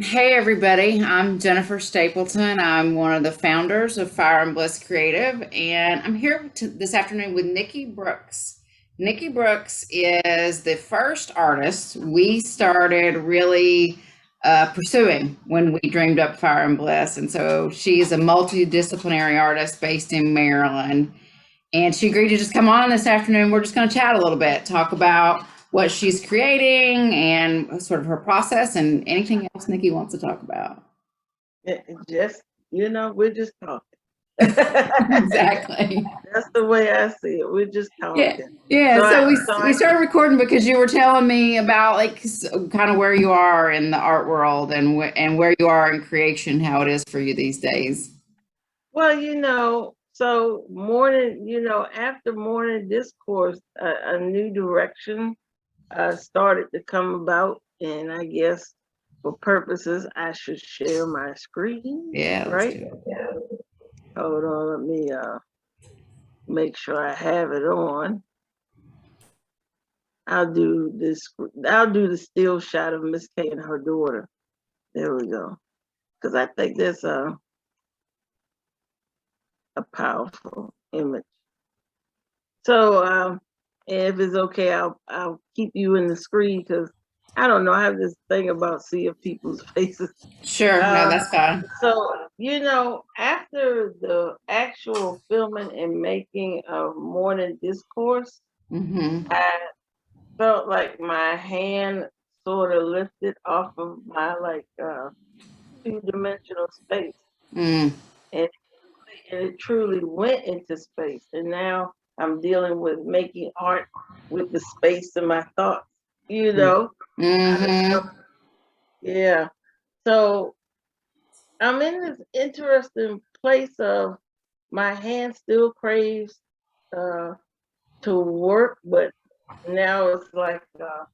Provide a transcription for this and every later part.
Hey everybody, I'm Jennifer Stapleton. I'm one of the founders of Fire Bliss Creative, and I'm here this afternoon with Nikki Brooks. Nikki Brooks is the first artist we started really pursuing when we dreamed up Fire and Bliss. And so she's a multidisciplinary artist based in Maryland. And she agreed to just come on this afternoon. We're just going to chat a little bit, talk about what she's creating and sort of her process and anything else Nikki wants to talk about. Just, we're just talking. Exactly. That's the way I see it. We're just Yeah. talking. Yeah. So So I, we, so we I, started recording because you were telling me about kind of where you are in the art world and and where you are in creation, how it is for you these days. well, so morning, after morning discourse, a new direction started to come about, and I guess for purposes, I should share my screen, Yeah, let's right? do it. Hold on, let me make sure I have it on. I'll do this. I'll do the still shot of Miss K and her daughter. There we go. Because I think that's a powerful image. So, if it's okay, I'll keep you in the screen because I don't know. I have this thing about seeing people's faces. Sure. No, Um, that's fine. so after the actual filming and making of Morning Discourse, Mm-hmm. I felt like my hand sort of lifted off of my like two-dimensional space, Mm. and it truly went into space. And now I'm dealing with making art with the space in my thoughts, you know. Mm-hmm. Yeah. So I'm in this interesting place of my hand still craves uh, to work, but now it's like, I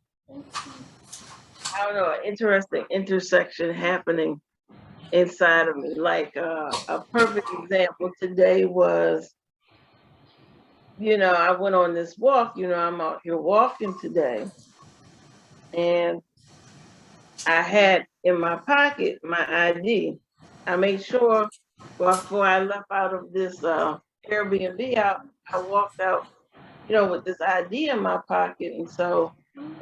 don't know, an interesting intersection happening inside of me. Like a perfect example today was, I went on this walk, I'm out here walking today, and I had in my pocket my ID. I made sure before I left out of this Airbnb out, I walked out, with this ID in my pocket.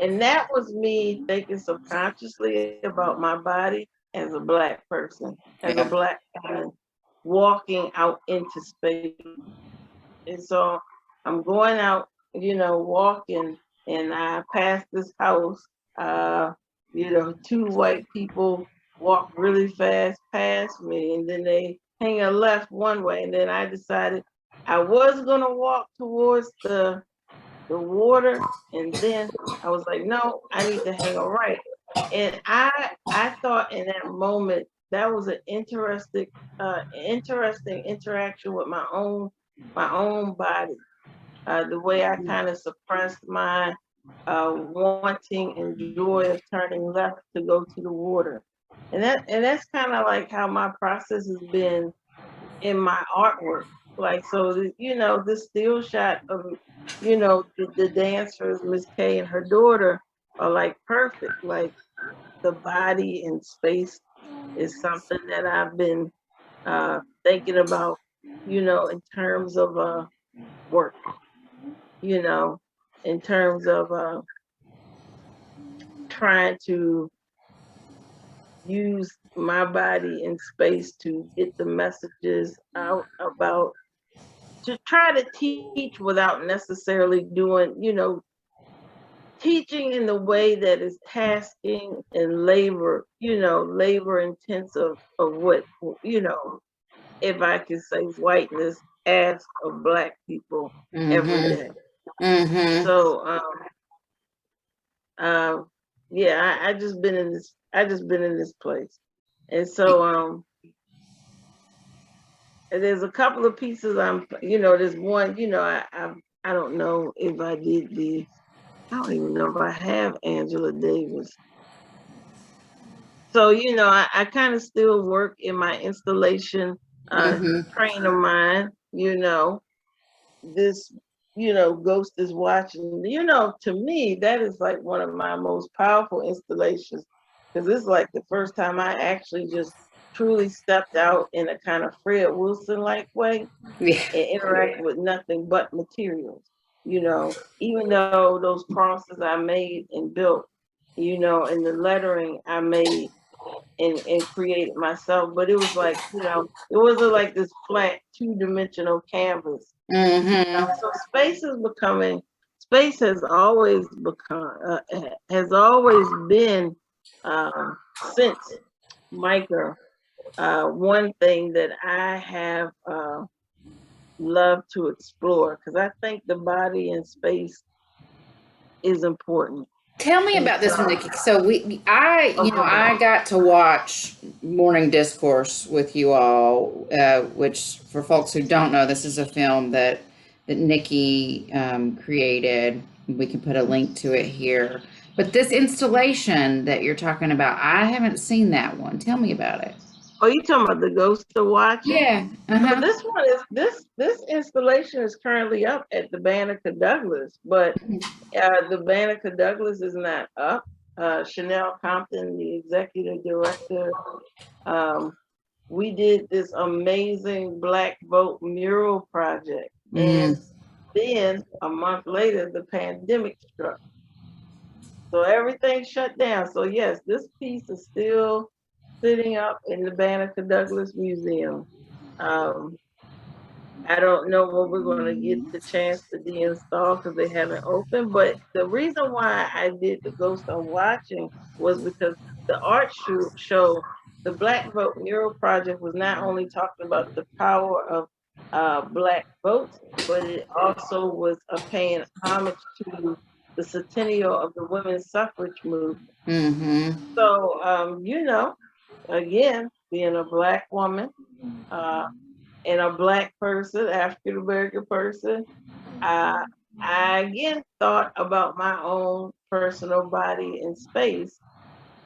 And that was me thinking subconsciously about my body as a Black person, as a Yeah. Black woman walking out into space. And so I'm going out, walking, and I pass this house. Uh, two white people walk really fast past me, and then they hang a left one way, and then I decided I was gonna walk towards the water, and then I was like, no, I need to hang a right. And I thought in that moment that was an interesting interaction with my own body, the way I kind of suppressed my wanting and joy of turning left to go to the water. And that's kind of like how my process has been in my artwork. Like, so, this still shot of, the dancers, Miss K and her daughter, are like perfect. Like, the body and space is something that I've been thinking about, in terms of work, you know, in terms of trying to use my body and space to get the messages out about, to try to teach without necessarily doing, teaching in the way that is tasking and labor intensive of what, if I can say whiteness asks of Black people every Mm-hmm. day. Mm-hmm. So uh, yeah, I just been in this place. And so there's a couple of pieces there's one, I don't know if I don't even know if I have Angela Davis. So, I kind of still work in my installation Mm-hmm. train of mine, this, Ghost is watching. To me, that is like one of my most powerful installations because it's like the first time I actually just truly stepped out in a kind of Fred Wilson-like way Yeah. and interact with nothing but materials. Even though those crosses I made and built, and the lettering I made and created myself, but it was like, it wasn't like this flat two-dimensional canvas. Mm-hmm. So space has always been, since Micah, one thing that I have loved to explore, because I think the body in space is important. Tell me And about this one, so, Nikki. So I got to watch Morning Discourse with you all, which for folks who don't know, this is a film that Nikki created. We can put a link to it here. But this installation that you're talking about, I haven't seen that one. Tell me about it. oh, you talking about the Ghost of Watching? Yeah. So Uh-huh. this one is this installation is currently up at the Banneker Douglas, but the Banneker Douglas is not up. Chanel Compton, the executive director, um, we did this amazing Black Vote mural project, Mm. and then a month later, the pandemic struck, so everything shut down. So yes, this piece is still sitting up in the Banneker Douglas Museum. Um, I don't know when we're going to get the chance to deinstall because they haven't opened. But the reason why I did the Ghost of Watching was because the art show, the Black Vote Mural Project, was not only talking about the power of Black votes, but it also was paying homage to the centennial of the women's suffrage movement. Mm-hmm. So, again, being a Black woman, uh, and a Black person, African American person, uh, I again thought about my own personal body and space.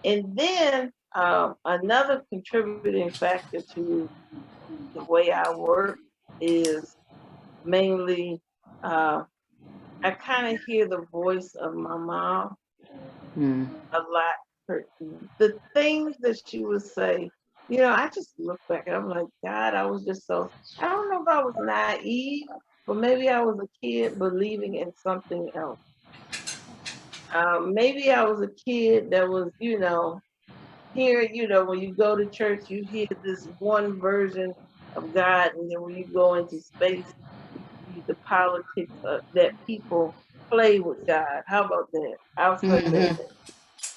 And then another contributing factor to the way I work is mainly uh, I kind of hear the voice of my mom Mm. a lot. The things that she would say, I just look back and I'm like, God, I was just so, I don't know if I was naive, but maybe I was a kid believing in something else. Maybe I was a kid that was, here, when you go to church, you hear this one version of God, and then when you go into space, you see the politics that people play with God. How about that? I'll say that. Mm-hmm.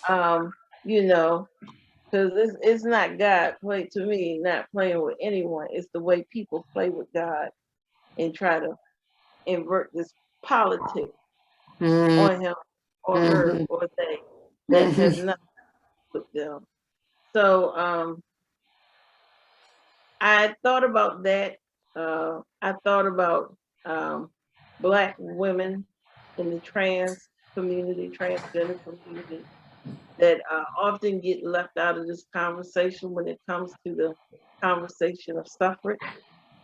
Um, you know, because it's not God play to me, not playing with anyone. It's the way people play with God and try to invert this politics on him or her Mm-hmm. or they that has Mm-hmm. nothing with them. So I thought about that. I thought about Black women in the trans community, transgender community, that often get left out of this conversation when it comes to the conversation of suffrage.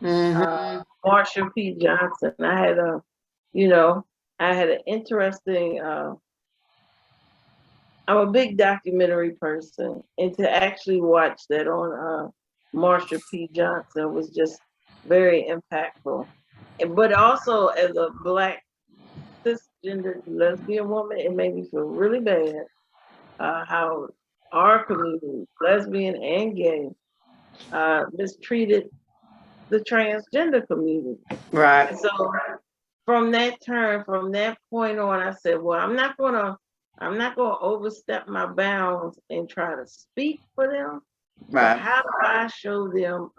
Mm-hmm. Marsha P. Johnson. You know, I had an interesting. I'm a big documentary person, and to actually watch that on Marsha P. Johnson was just very impactful. But also, as a Black cisgender lesbian woman, it made me feel really bad how our community, lesbian and gay, mistreated the transgender community. Right. And so from that point on, I said, well, I'm not gonna overstep my bounds and try to speak for them, but Right. how do I show them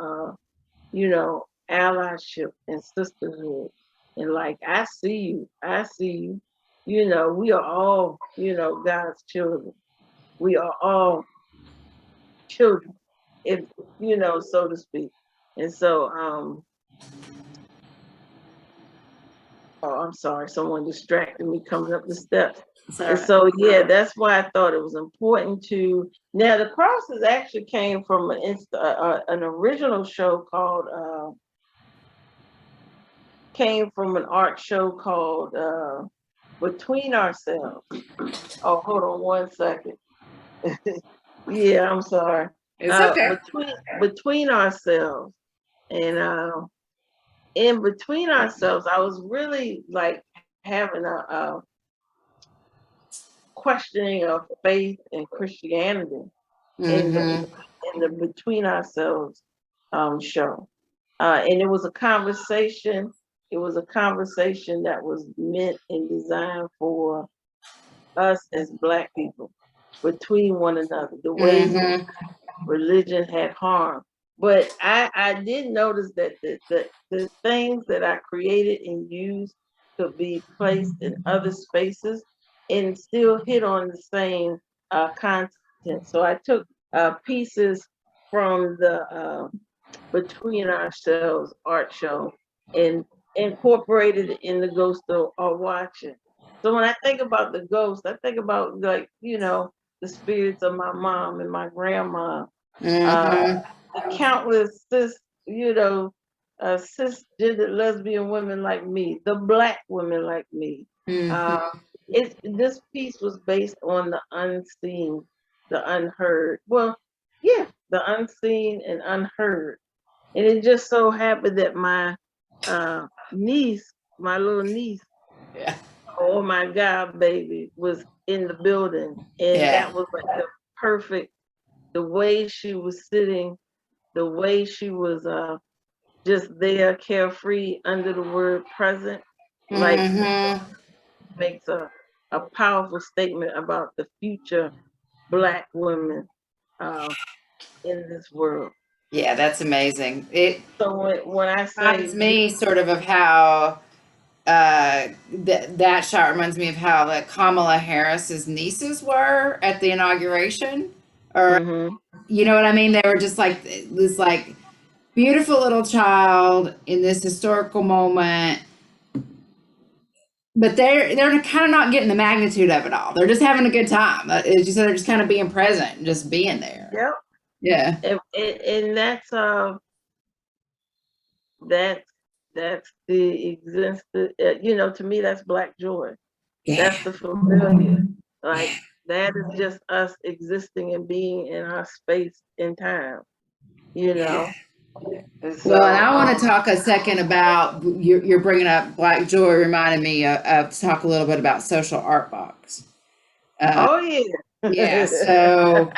allyship and sisterhood? And like, I see you. We are all, God's children. We are all children, if so to speak. And so, oh, I'm sorry, someone distracted me coming up the steps. It's all And right. so, yeah, that's why I thought it was important to. Now, the crosses actually came from an original show came from an art show called Between Ourselves. Oh, hold on one second. Yeah, I'm sorry. It's okay. Between ourselves and in between ourselves, I was really like having a questioning of faith and Christianity in Mm-hmm. the Between Ourselves show. And it was a conversation. It was a conversation that was meant and designed for us as Black people between one another, the ways in Mm-hmm. religion had harmed. But I did notice that the things that I created and used could be placed in other spaces and still hit on the same content. So I took pieces from the Between Ourselves art show and incorporated it in the Ghost are Watching. So when I think about the ghost, I think about, like, the spirits of my mom and my grandma, uh, Mm-hmm. the countless cisgender lesbian women like me, the Black women like me. Mm-hmm. Uh, this piece was based on the unseen, the unheard. Well, yeah, the unseen and unheard. And it just so happened that my niece, my little niece, Yeah. oh my God, baby, was in the building. And Yeah. that was like the perfect, the way she was sitting, the way she was just there, carefree under the word present, like Mm-hmm. makes a powerful statement about the future Black women uh, in this world. Yeah, that's amazing. It So when I reminds say, me sort of how that shot reminds me of how that Kamala Harris's nieces were at the inauguration, or mm-hmm, you know what I mean? They were just like this like beautiful little child in this historical moment, but they're kind of not getting the magnitude of it all. They're just having a good time. It's just they're just kind of being present, and just being there. yep, Yeah. and that's that's the existence. To me, that's Black joy. Yeah. That's the familiar. Like, that is just us existing and being in our space and time. You Yeah. know. And Well, and so, I want to talk a second about you're bringing up Black Joy, reminded me of to talk a little bit about Social Art Box. Uh, oh yeah. yeah, so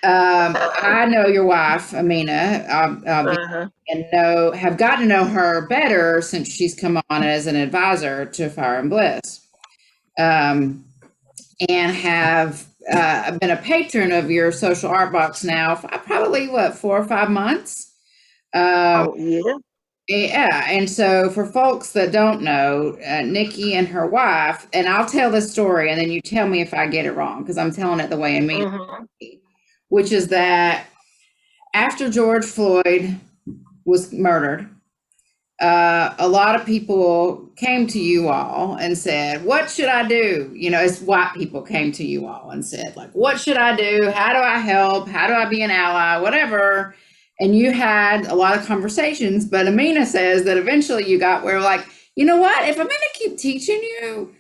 I know your wife, Amena, Uh-huh. and have gotten to know her better since she's come on as an advisor to Fire and Bliss, um, and have been a patron of your Social Art Box now for probably 4 or 5 months. Um, Oh yeah. Yeah, and so for folks that don't know, Nikki and her wife, and I'll tell the story, and then you tell me if I get it wrong because I'm telling it the way I mean Mm-hmm. it, which is that after George Floyd was murdered, a lot of people came to you all and said, "What should I do?" You know, as white people came to you all and said, like, "What should I do? How do I help? How do I be an ally? Whatever." And you had a lot of conversations, but Amina says that eventually you got where, like, you know what? If I'm going to keep teaching you,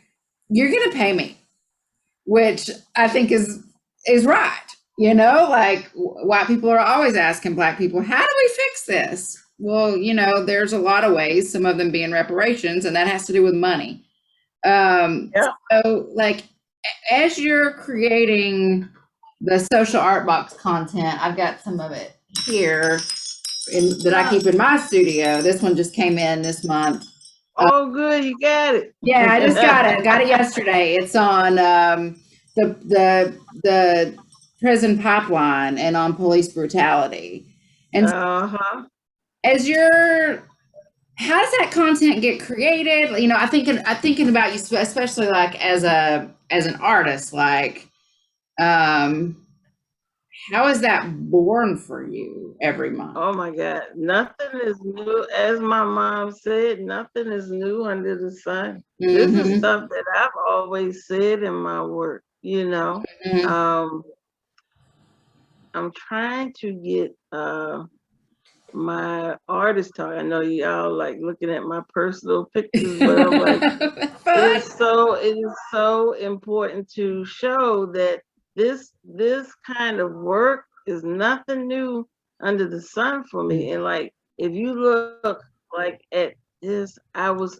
you're going to pay me, which I think is right. You know, like white people are always asking Black people, how do we fix this? Well, there's a lot of ways, some of them being reparations, and that has to do with money. Um, Yeah. so, like, as you're creating the Social Art Box content, I've got some of it here that I keep in my studio. This one just came in this month. Oh, good, you got it. Yeah, I just got it. Got it yesterday. It's on the prison pipeline and on police brutality. And Uh-huh. as you're, how does that content get created? I'm thinking about you, especially like as an artist. Like, um, how is that born for you every month? Oh my God. Nothing is new. As my mom said, nothing is new under the sun. This is Mm-hmm. stuff that I've always said in my work. Mm-hmm. Um, I'm trying to get my artist talk. I know y'all like looking at my personal pictures, but I'm like, Fun. it is so important to show that this kind of work is nothing new under the sun for me. And like, if you look like at this, I was,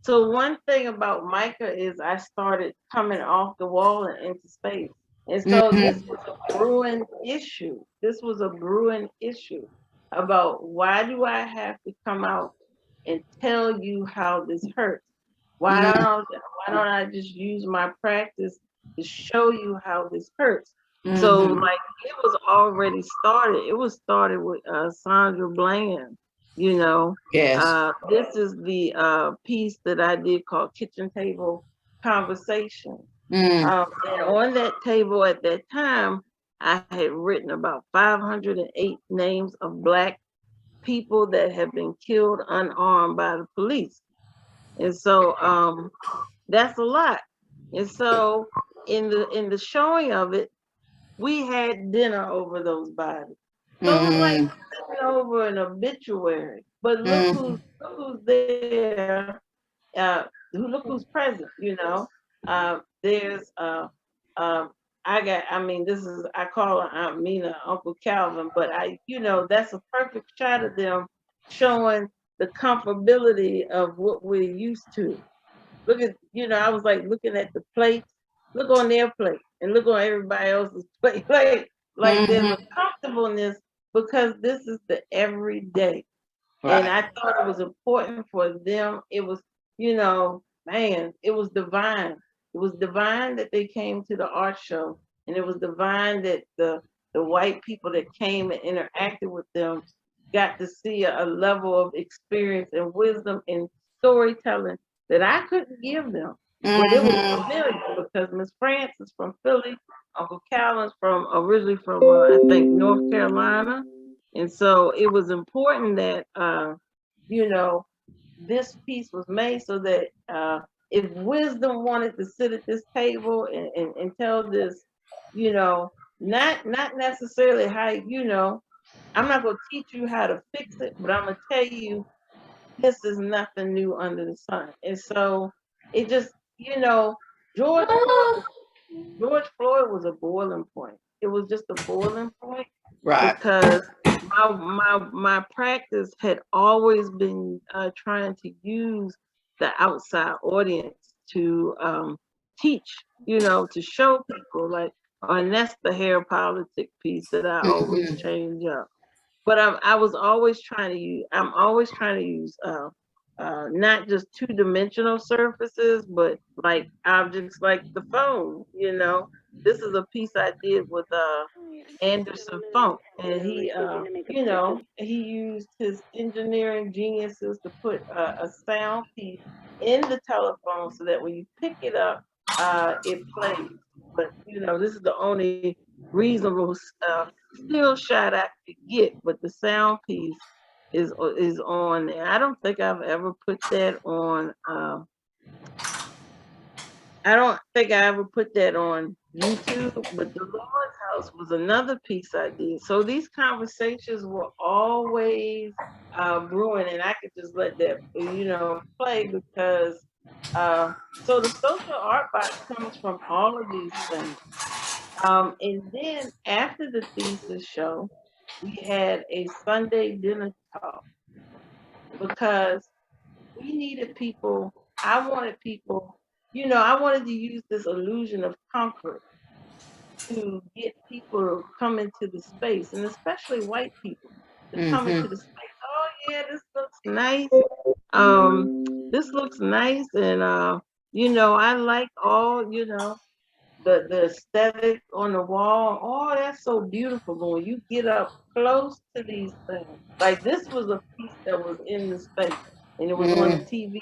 so one thing about Micah is I started coming off the wall and into space. And so this Mm-hmm. was a brewing issue. This was a brewing issue about, why do I have to come out and tell you how this hurts? Why don't I just use my practice to show you how this hurts? So Mm-hmm. like, it was already started. It was started with Sandra Bland. You know, Yes. this is the piece that I did called Kitchen Table Conversation. Mm. And on that table at that time, I had written about 508 names of Black people that have been killed unarmed by the police. And so that's a lot. And so in the showing of it, we had dinner over those bodies. So it was like Mm. sitting over an obituary. But Mm. look who's there. Look who's present. There's I mean, this is, I call her Aunt Mina, Uncle Calvin, but that's a perfect shot of them showing the comfortability of what we're used to. Look at, I was like looking at the plates. Look on their plate and look on everybody else's plate. Like there's a Mm-hmm. comfortableness because this is the everyday. And Right. I thought it was important for them. It was, man, it was divine. It was divine that they came to the art show. And it was divine that the white people that came and interacted with them got to see a level of experience and wisdom and storytelling that I couldn't give them. But it was Mm-hmm. familiar because Miss France is from Philly, Uncle Calvin's from originally from I think North Carolina, and so it was important that you know this piece was made so that if wisdom wanted to sit at this table and tell this, you know, not necessarily how I'm not going to teach you how to fix it, but I'm going to tell you this is nothing new under the sun. And so it just, George Floyd George Floyd was a boiling point. It was just a boiling point Right. because my practice had always been trying to use the outside audience to teach, to show people like, and that's the hair politic piece that I always Mm-hmm. change up. But I was always trying to use. I'm always trying to use not just two-dimensional surfaces, but like objects like the phone. This is a piece I did with Anderson Funk, and he used his engineering geniuses to put a sound piece in the telephone so that when you pick it up, it plays. But this is the only reasonable still shot I could get, but the sound piece is on there. I don't think I've ever put that on. I don't think I ever put that on YouTube, but the Lord's House was another piece I did. So these conversations were always brewing, and I could just let that play because so the social art box comes from all of these things. And then after the thesis show, we had a Sunday dinner talk because we needed people. I wanted people, I wanted to use this illusion of comfort to get people to come into the space, and especially white people to come into the Mm-hmm. space. Oh yeah, this looks nice. This looks nice, and I like all the aesthetic on the wall. Oh, that's so beautiful. But when you get up close to these things, like this was a piece that was in the space and it was on the Mm. TV.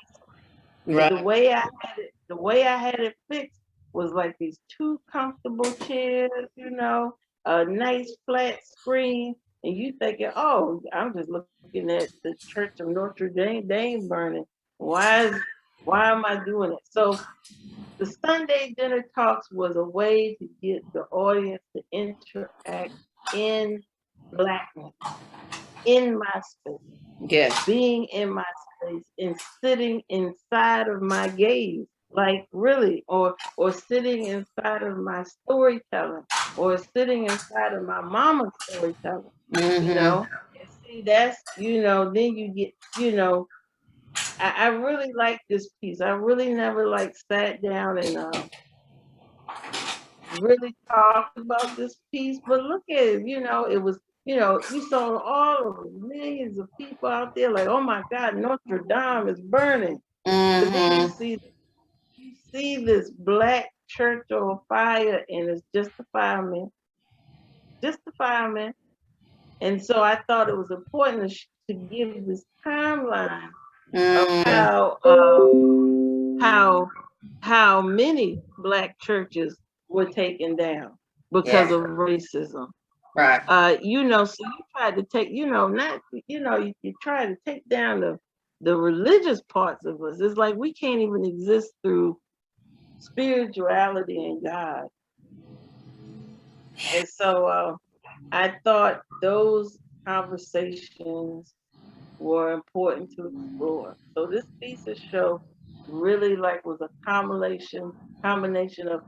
But the Right. way I had it fixed was like these two comfortable chairs, a nice flat screen, and you thinking, oh, I'm just looking at the Church of Notre Dame burning. Why is why am I doing it? So the Sunday dinner talks was a way to get the audience to interact in Blackness, in my space, Yes. being in my space and sitting inside of my gaze. Like really, or sitting inside of my storytelling, or sitting inside of my mama's storytelling, you Mm-hmm. know. And see, that's, then you get, I really like this piece. I really never like sat down and really talked about this piece, but look at it, it was, you saw all of the millions of people out there like, oh my God, Notre Dame is burning. But then Mm-hmm. you see this black church on fire, and it's just the firemen, just the firemen. And so I thought it was important to give this timeline of Mm. how how many black churches were taken down because Yeah. of racism. Right. So you tried to take, not, you try to take down the religious parts of us. It's like we can't even exist through spirituality and God. And so I thought those conversations were important to explore. So this piece of show really like was a combination of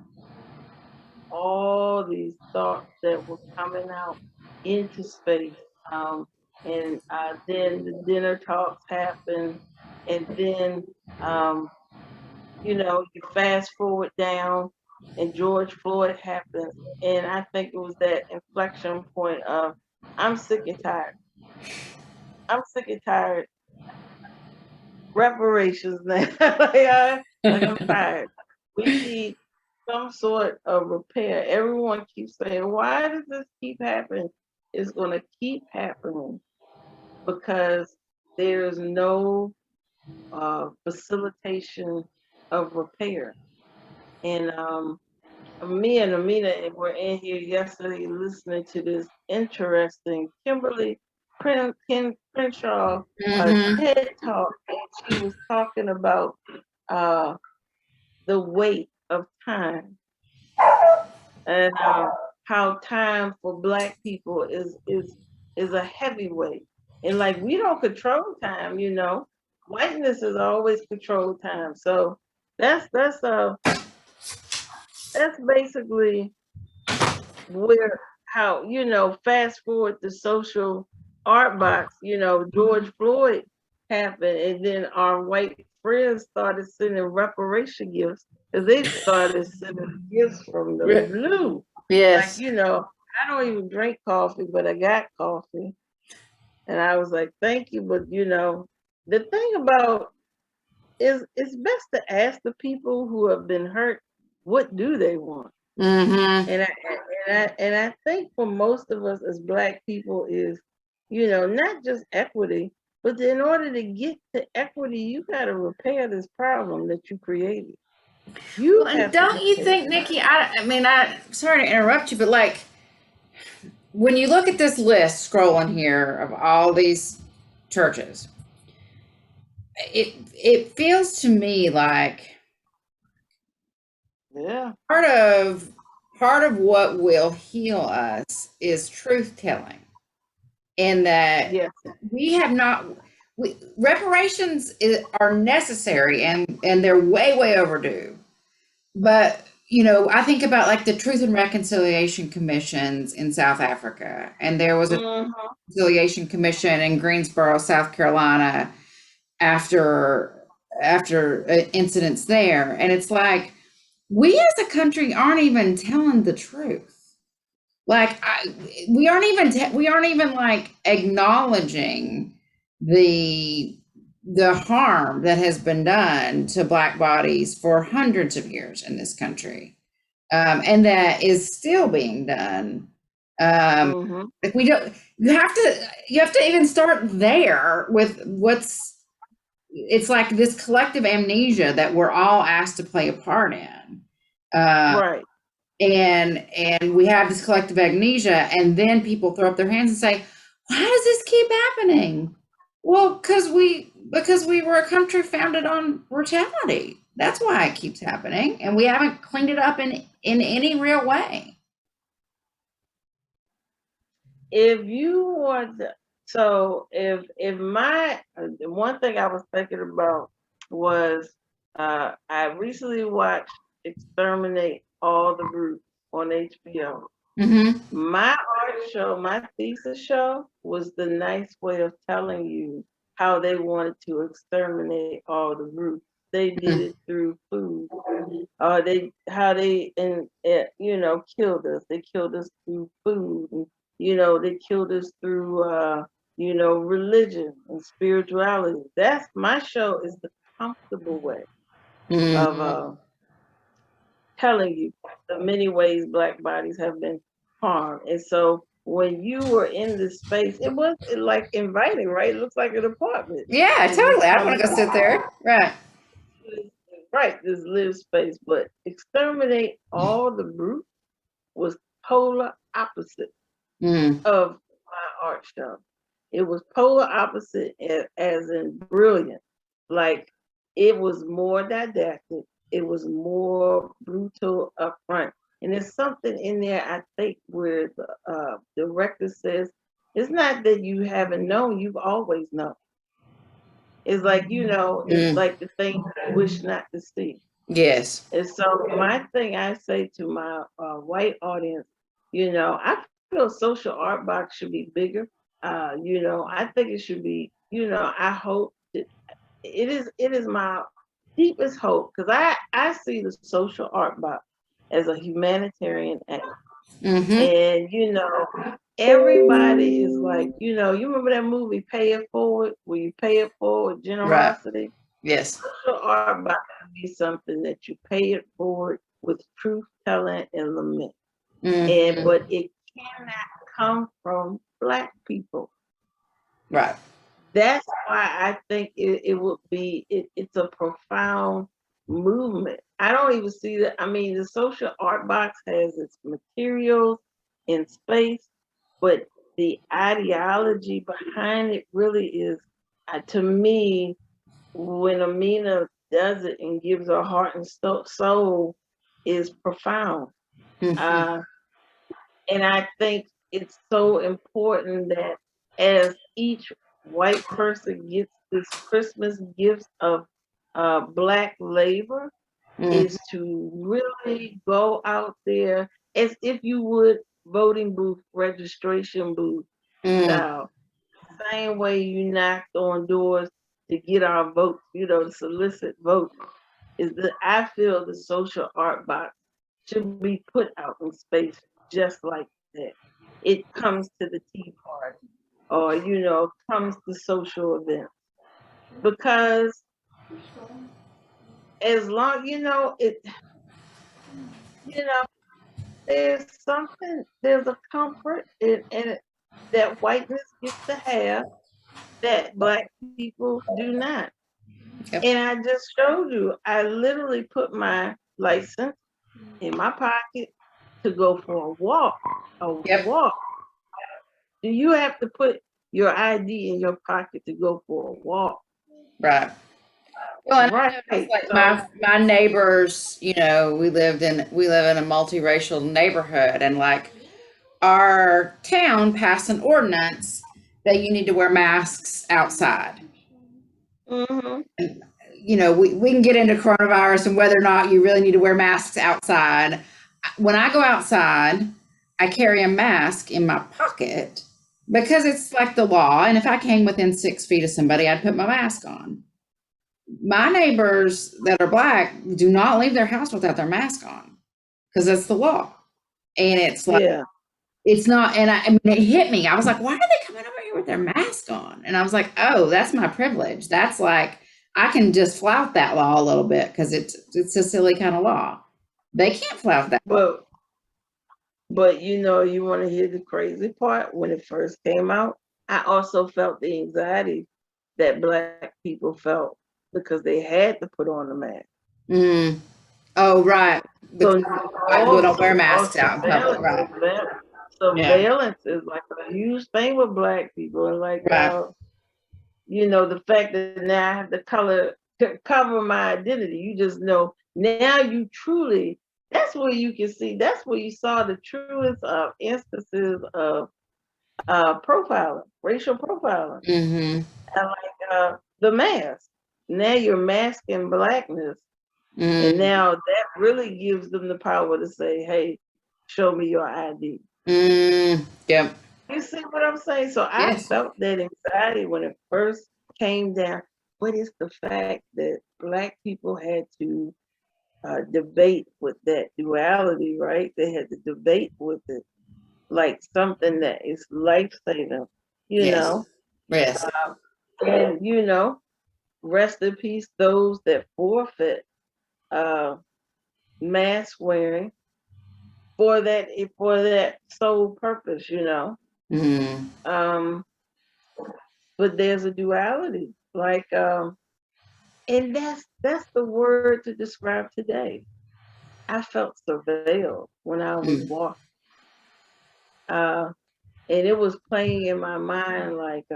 all these thoughts that were coming out into space. Um, and then the dinner talks happened, and then um, you fast forward down, and George Floyd happens, and I think it was that inflection point of I'm sick and tired. I'm sick and tired. Reparations now. I'm tired. We need some sort of repair. Everyone keeps saying, why does this keep happening? It's going to keep happening because there's no facilitation of repair. And me and Amena were in here yesterday listening to this interesting Kimberly Crenshaw Mm-hmm. TED talk, and she was talking about uh, the weight of time, and how time for Black people is a heavyweight, and like we don't control time. Whiteness has always controlled time. So that's that's uh that's basically where how fast forward the social art box. George Floyd happened, and then our white friends started sending reparation gifts because they started sending gifts from the blue. Like, Yes. I don't even drink coffee, but I got coffee, and I was like, thank you. But the thing about is it's best to ask the people who have been hurt, what do they want? Mm-hmm. And I think for most of us as Black people is, not just equity, but in order to get to equity, you got to repair this problem that you created. You Well, and have to don't you repair. think, Nikki? I mean, sorry to interrupt you, but like when you look at this list scrolling here of all these churches, it feels to me like Yeah. part of part of what will heal us is truth telling, in that Yes. we have not reparations are necessary, and they're way overdue. But I think about like the Truth and Reconciliation Commissions in South Africa, and there was a Mm-hmm. Reconciliation Commission in Greensboro, South Carolina, after incidents there, and it's like we as a country aren't even telling the truth. Like we aren't even like acknowledging the the harm that has been done to Black bodies for hundreds of years in this country, and that is still being done. Um, Mm-hmm. like we don't. You have to even start there with what's. It's like this collective amnesia that we're all asked to play a part in. Um, Right. and we have this collective amnesia, and then people throw up their hands and say, why does this keep happening? Well, because we were a country founded on brutality. That's why it keeps happening, and we haven't cleaned it up in any real way. If you want to, so if my the one thing I was thinking about was I recently watched Exterminate All the Roots on HBO. Mm-hmm. My art show, my thesis show, was the nice way of telling you how they wanted to exterminate all the roots. They did it through food. Killed us. They killed us through food. And, they killed us through religion and spirituality. That's my show is the comfortable way of Mm-hmm. telling you the many ways Black bodies have been harmed. And so when you were in this space, it was like inviting, right? It looks like an apartment. Yeah, And you totally. I don't come want to go sit there. Right. right, this live space, but exterminate all the roots was polar opposite Mm. of my art show. It was polar opposite as in brilliant. Like it was more didactic. It was more brutal up front. And there's something in there, I think, where the director says, it's not that you haven't known, you've always known. It's like, it's Mm. like the thing you wish not to see. Yes. And so my thing I say to my white audience, I feel social art box should be bigger. I think it should be, I hope that it is my deepest hope because I see the social art box as a humanitarian act. Mm-hmm. And everybody is like, you remember that movie Pay It Forward, where you pay it forward Right. generosity? Yes. Social art about to be something that you pay it forward with truth telling and lament. Mm-hmm. But it cannot come from Black people. Right. That's why I think it would be it's a profound movement. I don't even see that. I mean, the social art box has its materials in space, but the ideology behind it really is, to me, when Amena does it and gives her heart and soul, is profound. Mm-hmm. Uh, and I think it's so important that as each white person gets this Christmas gift of Black labor, Mm-hmm. is to really go out there as if you would voting booth, registration booth Mm. style. Same way you knocked on doors to get our votes, to solicit votes, is that I feel the social art box should be put out in space just like that. It comes to the Tea Party or, comes to social events. Because as long, you know, there's a comfort in it that whiteness gets to have that Black people do not. Yep. And I just showed you, I literally put my license in my pocket to go for a walk. A Yep. walk. Do you have to put your ID in your pocket to go for a walk? Right. Well, and I noticed Right. like So, my neighbors, we live in a multiracial neighborhood, and like our town passed an ordinance that you need to wear masks outside. mm-hmm. We can get into coronavirus and whether or not you really need to wear masks outside. When I go outside, I carry a mask in my pocket because it's like the law. And if I came within 6 feet of somebody, I'd put my mask on. My neighbors that are Black do not leave their house without their mask on because that's the law. And it's like, Yeah. it's not, and I mean, it hit me. I was like, why are they coming over here with their mask on? And I was like, oh, that's my privilege. That's like, I can just flout that law a little bit because it's a silly kind of law. They can't flout that law. But you want to hear the crazy part? When it first came out, I also felt the anxiety that Black people felt because they had to put on the mask. Mm. Oh, right. So Because Black people don't wear masks out in public, surveillance, right? Yeah, surveillance is like a huge thing with Black people, and like right. the fact that now I have the color to cover my identity. You just know now you truly. That's where you can see. That's where you saw the truest instances of profiling, racial profiling, Mm-hmm. and like the mask. now you're masking Blackness. And now that really gives them the power to say, hey, show me your ID. Yep. You see what I'm saying? So I Yes. felt that anxiety when it first came down. But it's the fact that Black people had to debate with that duality, right? They had to debate with it like something that is life-saving, you Yes. know? Yes. And, you know, rest in peace those that forfeit mask wearing for that sole purpose, you know. Um, but there's a duality, like, and that's the word to describe today. I felt surveilled when I was walking, and it was playing in my mind like,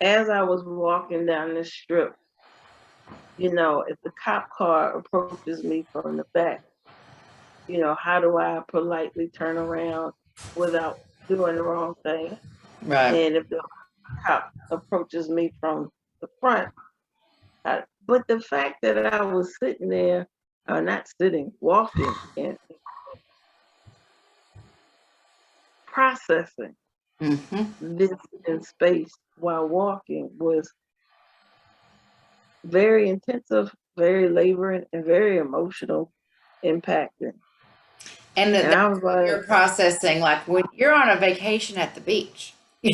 as I was walking down the strip, you know, if the cop car approaches me from the back, you know, how do I politely turn around without doing the wrong thing? Right. And if the cop approaches me from the front, but the fact that I was sitting there, not sitting, walking and processing this in space while walking was very intensive, very laboring, and very emotional, impacting. And And I was like, you're processing like when you're on a vacation at the beach. You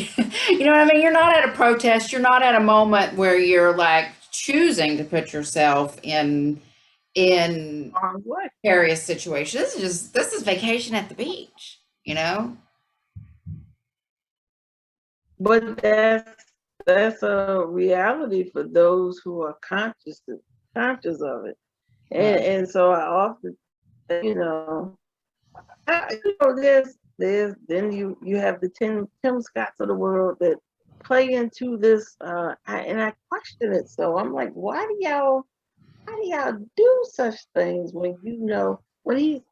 know what I mean? You're not at a protest. You're not at a moment where you're like choosing to put yourself in what? various situations. This is vacation at the beach, you know? But that's a reality for those who are conscious of it. And so I often, you know, there's then you have the Tim Scotts of the world that play into this, and I question it. So I'm like, why do y'all do such things when you know when he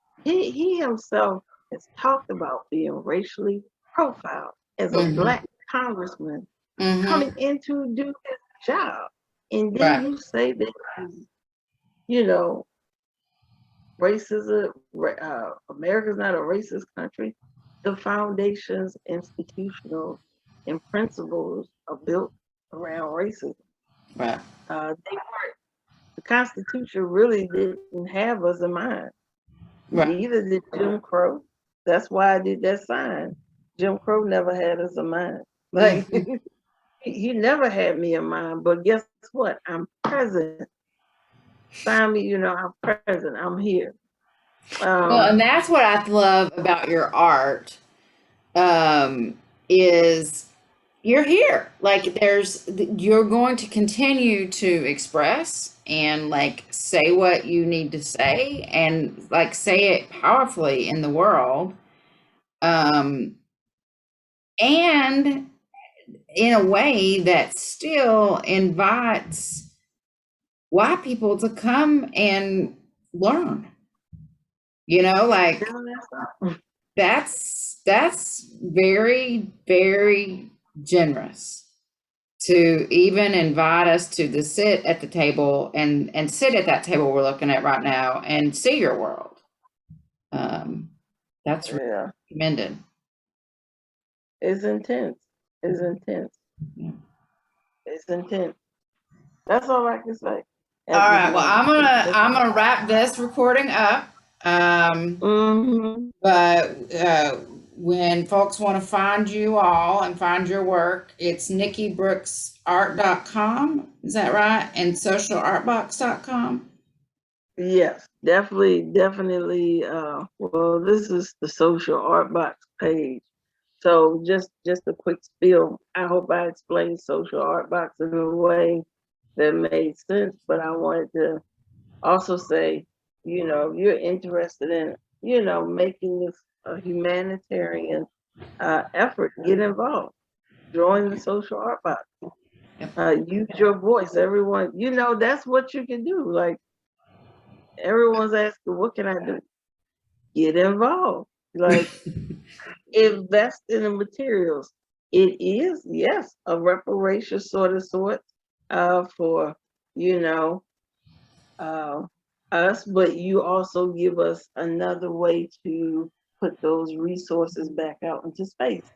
himself has talked about being racially profiled as a Black congressman coming in to do his job, and then you say that you know racism, America's not a racist country. The foundations, institutional, and principles are built around racism. Right. They weren't. The Constitution really didn't have us in mind. Right. Neither did Jim Crow. That's why I did that sign. Jim Crow never had us in mind. Like he never had me in mind. But guess what? I'm present. Sign me, you know, I'm present. I'm here. Well, and that's what I love about your art, is you're here. Like you're going to continue to express and like say what you need to say and like say it powerfully in the world. And in a way that still invites white people to come and learn, you know, like that's very, very generous to even invite us to sit at the table and sit at that table we're looking at right now and see your world. That's really commended. It's intense. It's intense. Yeah. It's intense. That's all I can say. All right. Well, I'm gonna wrap this recording up. But when folks want to find you all and find your work, it's nikkibrooksart.com. Is that right? And socialartbox.com. Yes, definitely. Well, this is the Social Art Box page. So just a quick spiel. I hope I explained Social Art Box in a way that made sense, but I wanted to also say, you know, if you're interested in, you know, making this a humanitarian effort, get involved. Join the Social Art Box. Use your voice. Everyone, you know, that's what you can do. Like, everyone's asking, what can I do? Get involved. Like, invest in the materials. it is, yes, a reparation sort, for, you know, uh, us, but you also give us another way to put those resources back out into space,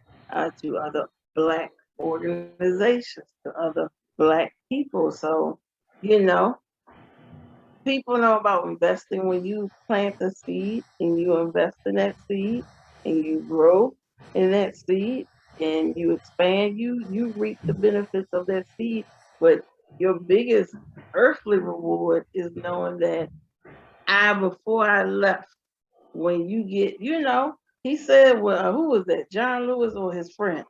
to other Black organizations, to other Black people. So, you know, people know about investing. When you plant a seed and you invest in that seed and you grow in that seed and you expand, you reap the benefits of that seed. But your biggest earthly reward is knowing that before I left, when you get, he said, well, who was that? John Lewis or his friend?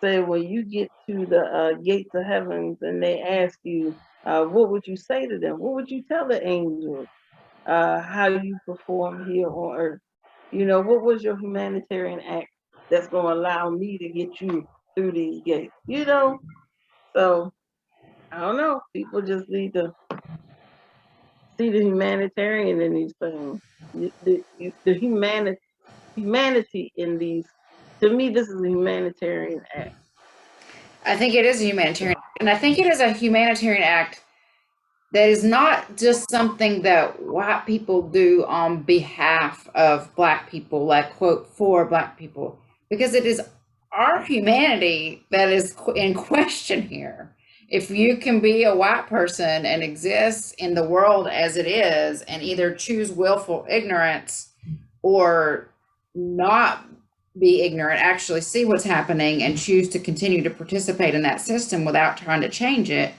Said, when you get to the gates of heavens and they ask you, what would you say to them? What would you tell the angels? How you perform here on earth? What was your humanitarian act that's going to allow me to get you through these gates? So I don't know. People just need to see the humanitarian in these things. The humanity in these. To me, this is a humanitarian act. I think it is a humanitarian, and I think it is a humanitarian act that is not just something that white people do on behalf of Black people, like, quote, for Black people, because it is our humanity that is in question here. If you can be a white person and exist in the world as it is and either choose willful ignorance or not be ignorant, actually see what's happening and choose to continue to participate in that system without trying to change it,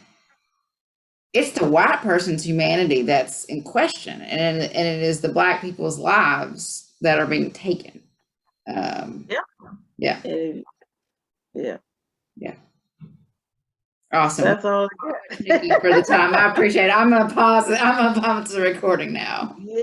it's the white person's humanity that's in question, and it is the Black people's lives that are being taken. Yeah. Yeah. Yeah. Yeah. Awesome. That's all. Nikki, for the time. I appreciate it. I'm gonna pause the recording now. Yeah.